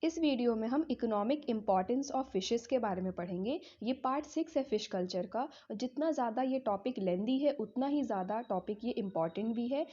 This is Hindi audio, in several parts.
इस वीडियो में हम इकोनॉमिक इम्पॉर्टेंस ऑफ फिशेस के बारे में पढ़ेंगे। ये पार्ट 6 है फिश कल्चर का। जितना ज़्यादा ये टॉपिक लेंदी है उतना ही ज़्यादा टॉपिक ये इम्पॉर्टेंट भी है।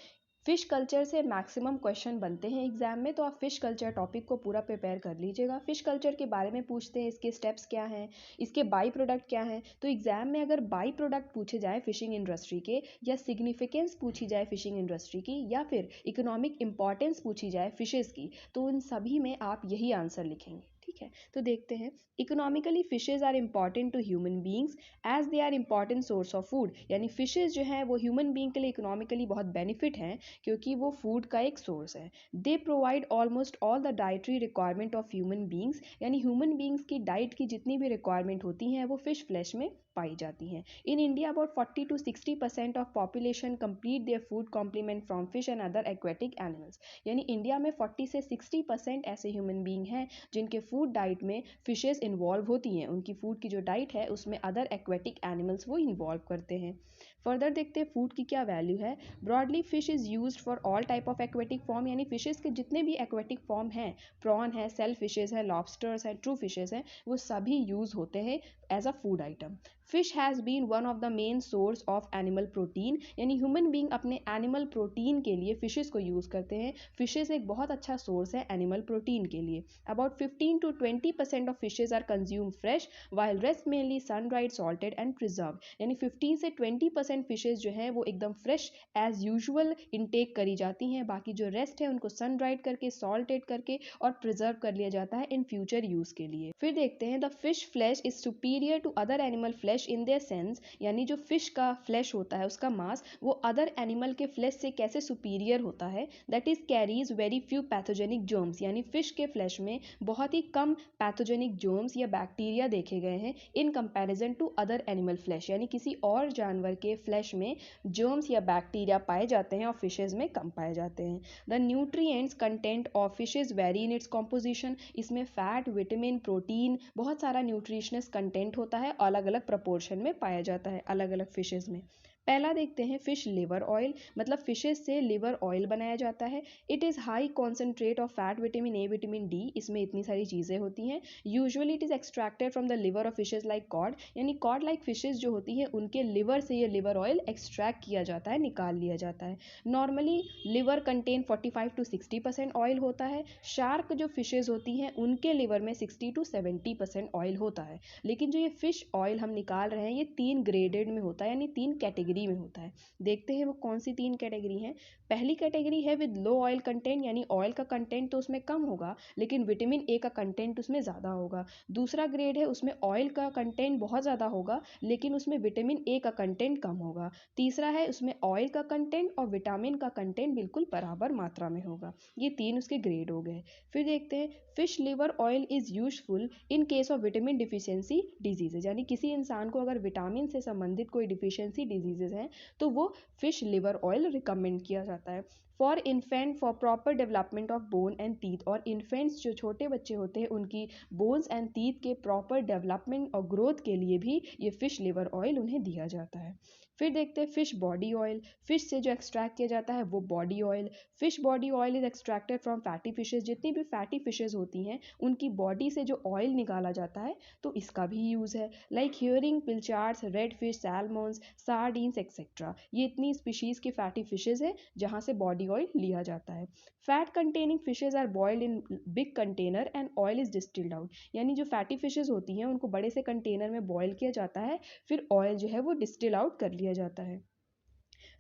फिश कल्चर से मैक्सिमम क्वेश्चन बनते हैं एग्जाम में, तो आप फिश कल्चर टॉपिक को पूरा प्रिपेयर कर लीजिएगा। फिश कल्चर के बारे में पूछते हैं, इसके स्टेप्स क्या हैं, इसके बाई प्रोडक्ट क्या हैं। तो एग्जाम में अगर बाई प्रोडक्ट पूछे जाए फिशिंग इंडस्ट्री के, या सिग्निफिकेंस पूछी जाए फिशिंग इंडस्ट्री की, या फिर इकोनॉमिक इंपॉर्टेंस पूछी जाए फिशेस की, तो उन सभी में आप यही आंसर लिखेंगे। ठीक है, तो देखते हैं। Economically fishes are important to human beings as they are important source of food. यानी फिशेज जो है वो ह्यूमन बींग के लिए इकोनॉमिकली बहुत बेनिफिट हैं, क्योंकि वो फूड का एक सोर्स है। They provide almost all the dietary requirement of human beings. यानी ह्यूमन बींग्स की डाइट की जितनी भी रिक्वायरमेंट होती हैं वो फिश फ्लैश में पाई जाती हैं। In India about 40 to 60% of population complete their food complement from fish and other aquatic animals. यानी इंडिया में 40 से 60% ऐसे ह्यूमन बींग हैं जिनके फूड डाइट में फिशेस इन्वॉल्व होती हैं। उनकी फूड की जो डाइट है उसमें अदर एक्वेटिक एनिमल्स वो इन्वॉल्व करते हैं। फर्दर देखते हैं फूड की क्या वैल्यू है। Broadly fish is used for all type of aquatic form. यानी फिशेस के जितने भी एक्वेटिक फॉर्म हैं, प्रॉन है, सेल फिशेस है, लॉबस्टर्स है, ट्रू फिशेस हैं, वो सभी यूज़ होते हैं as a food item. Fish has been one of the main source of animal protein. यानी ह्यूमन बींग अपने एनिमल प्रोटीन के लिए फिशेस को यूज़ करते हैं। फिशेस एक बहुत अच्छा सोर्स है एनिमल प्रोटीन के लिए। About 15 to 20% of fishes are consume fresh, while rest mainly sun dried, salted and preserve. यानी 15 से 20% फिशेज जो हैं वो एकदम फ्रेश एज यूजुअल इनटेक करी जाती हैं। बाकी जो रेस्ट है उनको सन ड्राइड करके, सॉल्टेड करके और प्रिजर्व कर लिया जाता है इन फ्यूचर यूज़ के लिए। फिर देखते हैं the fish flesh is superior to other animal flesh in their sense. यानी जो फिश का फ्लैश होता है, उसका मांस, वो अदर एनिमल के फ्लैश से कैसे सुपीरियर होता है। That is carries very few pathogenic germs. यानी फिश के फ्लैश में बहुत ही कम पैथोजेनिक जर्म्स या बैक्टीरिया देखे गए हैं in comparison to other animal flesh. यानी किसी और जानवर के फ्लैश में जर्म्स या बैक्टीरिया पाए जाते हैं और फिशेज में कम पाए जाते हैं। The nutrients content of fishes very in its composition. इसमें फैट, विटामिन, प्रोटीन, बहुत सारा न्यूट्रिशनस कंटेंट होता है, अलग अलग प्रपोर्शन में पाया जाता है अलग अलग फिशेज में। पहला देखते हैं फिश लिवर ऑयल, मतलब फिशेस से लिवर ऑयल बनाया जाता है। It is high concentrate of fat, vitamin A, vitamin D, इसमें इतनी सारी चीज़ें होती हैं। Usually it is extracted from the liver of fishes like cod. यानी कॉड लाइक फिशेज जो होती हैं उनके लिवर से ये लिवर ऑयल एक्सट्रैक्ट किया जाता है, निकाल लिया जाता है। Normally liver contain 45 to 60% oil होता है। शार्क जो फिशेज होती हैं उनके लिवर में 60 to 70% ऑयल होता है। लेकिन जो ये फिश ऑयल हम निकाल रहे हैं ये 3 ग्रेडेड में होता है, यानी 3 कैटेगरी में होता है। देखते हैं वो कौन सी 3 कैटेगरी हैं। पहली कैटेगरी है विद लो ऑयल कंटेंट, यानी ऑयल का कंटेंट तो उसमें कम होगा लेकिन विटामिन ए का कंटेंट उसमें ज़्यादा होगा। दूसरा ग्रेड है उसमें ऑयल का कंटेंट बहुत ज़्यादा होगा लेकिन उसमें विटामिन ए का कंटेंट कम होगा। तीसरा है उसमें ऑयल का कंटेंट और विटामिन का कंटेंट बिल्कुल बराबर मात्रा में होगा। ये 3 उसके ग्रेड हो गए। फिर देखते हैं fish liver oil is useful in case of vitamin deficiency diseases. यानी किसी इंसान को अगर विटामिन से संबंधित कोई डिफिशियंसी डिजीजेज हैं तो वो फिश लिवर ऑयल रिकमेंड किया जाता है। For infant for proper development of bone and teeth. और इन्फेंट्स जो छोटे बच्चे होते हैं उनकी बोन्स एंड टीथ के प्रॉपर डेवलपमेंट और ग्रोथ के लिए भी ये फिश लिवर ऑयल उन्हें दिया जाता है। फिर देखते हैं फिश बॉडी ऑयल। फिश से जो एक्सट्रैक्ट किया जाता है वो body oil. Fish body oil is extracted from fatty fishes. जितनी भी फैटी फिशेज होती हैं उनकी बॉडी से जो ऑयल निकाला जाता है तो इसका भी यूज़ है। Like herring, pilchards, red fish, salmons, sardines etcetera. ये इतनी स्पीशीज़ की फैटी फिशेज है जहाँ से बॉडी ऑयल लिया जाता है। Fat containing fishes are boiled in big container and oil is distilled out. यानी जो फैटी फिशेज होती हैं उनको बड़े से कंटेनर में बॉयल किया जाता है, फिर ऑयल जो है वो डिस्टिल आउट कर लिया जाता है।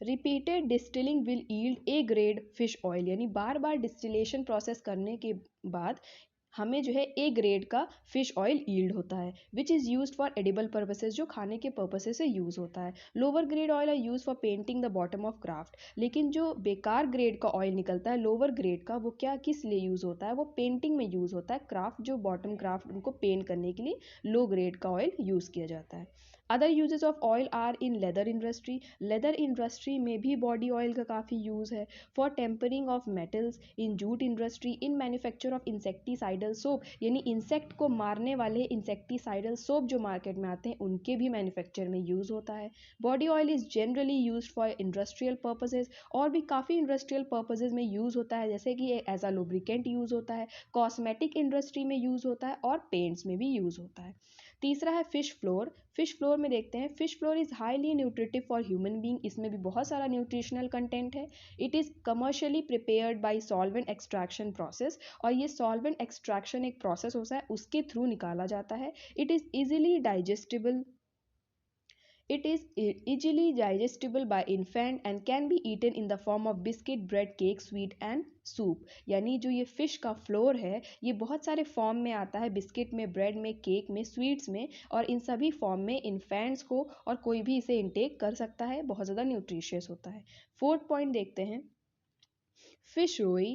Repeated distilling will yield A grade fish oil. यानी बार बार डिस्टिलेशन प्रोसेस करने के बाद हमें जो है ए ग्रेड का फिश ऑयल यील्ड होता है, which is use for edible purposes, जो खाने के पर्पसेज से यूज़ होता है। Lower grade oil are use for painting the bottom of craft. लेकिन जो बेकार ग्रेड का ऑयल निकलता है लोअर ग्रेड का, वो क्या किस लिए यूज़ होता है, वो पेंटिंग में यूज़ होता है। क्राफ्ट जो बॉटम क्राफ्ट उनको पेंट करने के लिए लो ग्रेड का ऑयल यूज़ किया जाता है। Other uses of oil are in leather industry. Leather industry में भी बॉडी ऑयल का काफ़ी यूज़ है। For tempering of metals in jute industry, in manufacture of insecticidal insecticidal soap यानी इंसेक्ट को मारने वाले इंसेक्टिसाइडल सोप जो मार्केट में आते हैं उनके भी मैन्युफैक्चर में यूज़ होता है। Body oil is generally use for industrial purposes, और भी काफ़ी इंडस्ट्रियल पर्पसेज में यूज़ होता है, जैसे कि एज अ लुब्रिकेंट यूज़ होता है, कॉस्मेटिक इंडस्ट्री में यूज़ होता है और पेंट्स में भी यूज़ होता है। तीसरा है फिश फ्लोर। फिश फ्लोर में देखते हैं, fish floor is highly nutritive for human being, इसमें भी बहुत सारा न्यूट्रिशनल कंटेंट है। It is commercially prepared by solvent extraction process, और ये सॉल्वेंट एक्सट्रैक्शन एक प्रोसेस होता है उसके थ्रू निकाला जाता है। It is easily digestible, it is easily digestible by infant and can be eaten in the form of biscuit, bread, cake, sweet and soup। यानी जो ये फिश का फ्लोर है ये बहुत सारे फॉर्म में आता है, बिस्किट में, ब्रेड में, केक में, स्वीट्स में, और इन सभी फॉर्म में इन्फेंट्स को और कोई भी इसे इंटेक कर सकता है, बहुत ज़्यादा न्यूट्रिशियस होता है। फोर्थ पॉइंट देखते हैं, fish roe.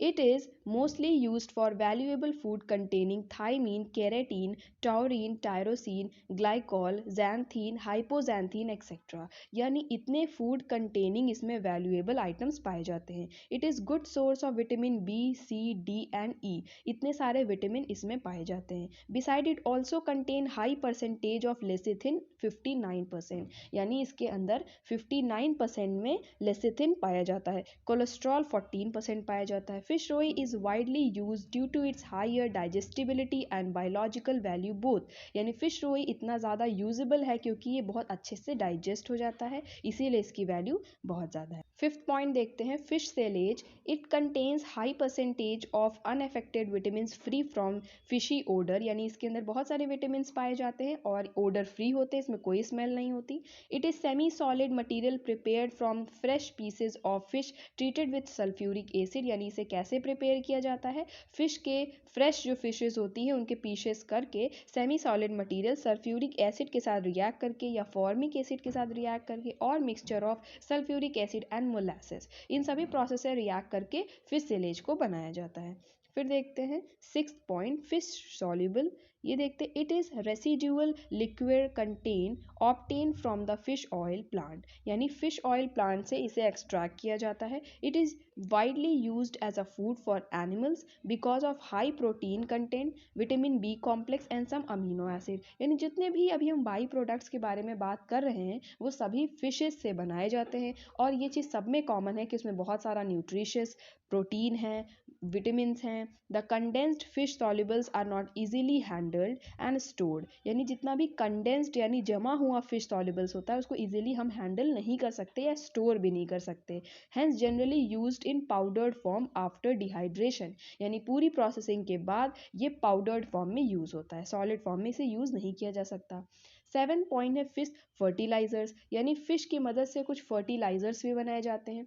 It is mostly used for valuable food containing thymine, keratin, taurine, tyrosine, glycol, xanthine, hypoxanthine etc. यानी इतने फूड कंटेनिंग इसमें वैल्यूएबल आइटम्स पाए जाते हैं। It is good source of vitamin B, C, D and E, इतने सारे विटामिन इसमें पाए जाते हैं। Beside it also contain high percentage of lecithin 59%, यानी इसके अंदर 59% में लेसिथिन पाया जाता है। कोलेस्ट्रॉल 14% पाया जाता है। Fish roe is widely use due to its higher digestibility and biological value both, यानी फिश रोई इतना ज़्यादा यूजेबल है क्योंकि ये बहुत अच्छे से डाइजेस्ट हो जाता है, इसीलिए इसकी वैल्यू बहुत ज़्यादा है। फिफ्थ पॉइंट देखते हैं, fish silage. It contains high percentage of unaffected vitamin free from fishy odour, यानी इसके अंदर बहुत सारे विटामिन पाए जाते हैं और ओडर फ्री होते हैं, इसमें कोई स्मेल नहीं होती। It is semi solid material prepared from fresh pieces of fish treated with sulphuric acid, यानी इसे कैसे प्रिपेयर किया जाता है, फिश के फ्रेश जो फिशेज होती हैं उनके पीसेस करके semi solid material sulphuric acid के साथ रिएक्ट करके या फॉर्मिक एसिड के साथ रिएक्ट करके और mixture of sulphuric acid and molasses, इन सभी प्रोसेस से रिएक्ट करके फिश सिलेज को बनाया जाता है। फिर देखते हैं सिक्स्थ पॉइंट, फिश सॉल्युबल। ये देखते हैं, it is residual liquid content obtain from the fish oil plant, यानी फिश ऑयल प्लांट से इसे एक्सट्रैक्ट किया जाता है। It is widely used as a food for animals because of high protein content, vitamin B complex and some amino acid, यानी जितने भी अभी हम बाई प्रोडक्ट्स के बारे में बात कर रहे हैं वो सभी फिशेस से बनाए जाते हैं, और ये चीज़ सब में कॉमन है कि उसमें बहुत सारा न्यूट्रिशियस प्रोटीन है, विटामिन्स हैं। The condensed fish solubles are not easily handled and stored, यानी जितना भी कंडेंस्ड यानी जमा हुआ फिश सॉल्युबल्स होता है उसको इजीली हम हैंडल नहीं कर सकते या स्टोर भी नहीं कर सकते। Hence generally used in powdered form after dehydration, यानी पूरी प्रोसेसिंग के बाद ये पाउडर्ड फॉर्म में यूज़ होता है, सॉलिड फॉर्म में इसे यूज़ नहीं किया जा सकता। 7 पॉइंट है फिश फर्टिलाइजर्स, यानी फिश की मदद से कुछ फर्टिलाइजर्स भी बनाए जाते हैं।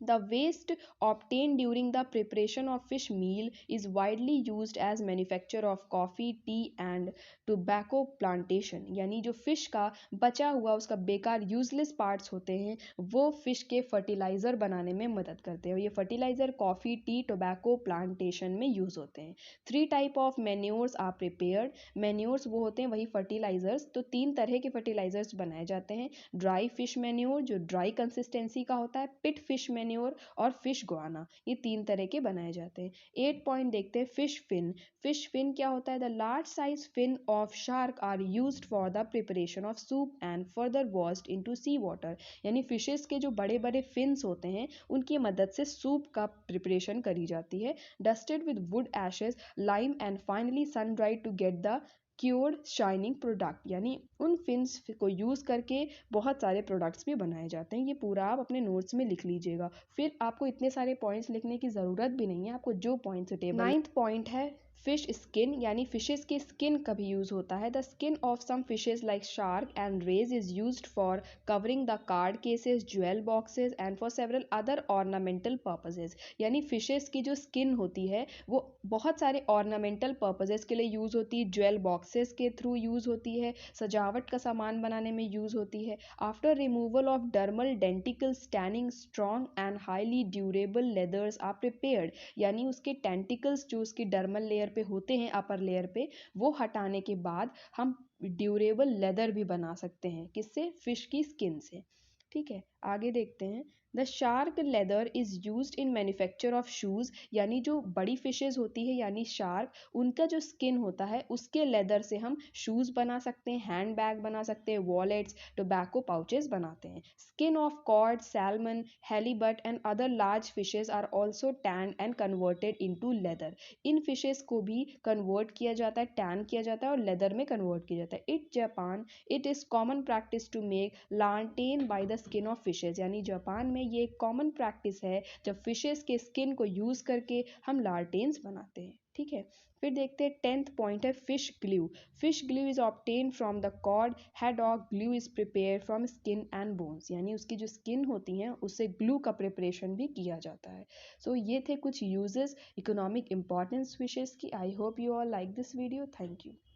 The waste obtained during the preparation of fish meal is widely used as manufacture of coffee, tea and tobacco plantation, यानी जो फिश का बचा हुआ उसका बेकार यूजलेस पार्ट्स होते हैं वो फिश के फर्टिलाइज़र बनाने में मदद करते हैं, और ये fertiliser coffee, tea, tobacco plantation में यूज़ होते हैं। 3 type of manures are prepared, manures वो होते हैं वही फर्टिलाइज़र्स, तो 3 तरह के फर्टिलाइज़र्स बनाए जाते हैं। ड्राई फिश मैन्योर जो ड्राई कंसिस्टेंसी का होता है, पिट फिश मैन्योर और फिश गुआना, ये 3 तरह के बनाए जाते हैं। 8 पॉइंट देखते हैं, फिश फिन। फिश फिन क्या होता है, the large size fin of shark are used for the preparation of soup and further washed into sea water, यानी फिशेस के जो बड़े बड़े फिन्स होते हैं उनकी मदद से सूप का प्रिपरेशन करी जाती है। Dusted with wood ashes, lime and finally sun dried to get the cured shining product, यानी उन फिन्स को यूज़ करके बहुत सारे प्रोडक्ट्स भी बनाए जाते हैं। ये पूरा आप अपने नोट्स में लिख लीजिएगा, फिर आपको इतने सारे पॉइंट्स लिखने की ज़रूरत भी नहीं है, आपको जो पॉइंट सुटेबल। 9th पॉइंट है फिश स्किन, यानी फिशेस की स्किन का भी यूज़ होता है। The skin of some fishes like shark and rays is used for covering the card cases, jewel boxes and for several other ornamental purposes, यानी फिशेस की जो स्किन होती है वो बहुत सारे ऑर्नामेंटल पर्पजेज के लिए यूज़ होती है, ज्वेल बॉक्सेस के थ्रू यूज़ होती है, सजावट का सामान बनाने में यूज़ होती है। After removal of dermal denticles, tanning strong and highly durable leathers are prepared, यानी उसके टेंटिकल्स जो उसकी डर्मल लेयर पे होते हैं, अपर लेयर पे, वो हटाने के बाद हम ड्यूरेबल लेदर भी बना सकते हैं, किससे, फिश की स्किन से। ठीक है, आगे देखते हैं। The shark leather is used in manufacture of shoes, यानी जो बड़ी फिशेज होती है यानी शार्क, उनका जो स्किन होता है उसके लेदर से हम शूज़ बना सकते हैं, हैंड बैग बना सकते हैं, वॉलेट्स, टोबैको पाउचेस बनाते हैं। Skin of cod, salmon, halibut and other large fishes are also tan and converted into leather. इन फिशेज को भी कन्वर्ट किया जाता है, टैन किया जाता है और लेदर में कन्वर्ट किया जाता है। Japan it is common practice to make lantern by the skin of fishes, यानी जापान में ये एक कॉमन प्रैक्टिस है जब फिशेज के स्किन को यूज़ करके हम लार्टेन्स बनाते हैं। ठीक है, फिर देखते हैं 10th पॉइंट है fish glue. Fish glue is obtain from the cod, head of glue is prepare from skin and bones, यानी उसकी जो स्किन होती हैं उससे ग्लू का प्रिपरेशन भी किया जाता है। सो ये थे कुछ यूजेस, इकोनॉमिक इंपॉर्टेंस फिशेस की। I hope you all like this video. Thank you.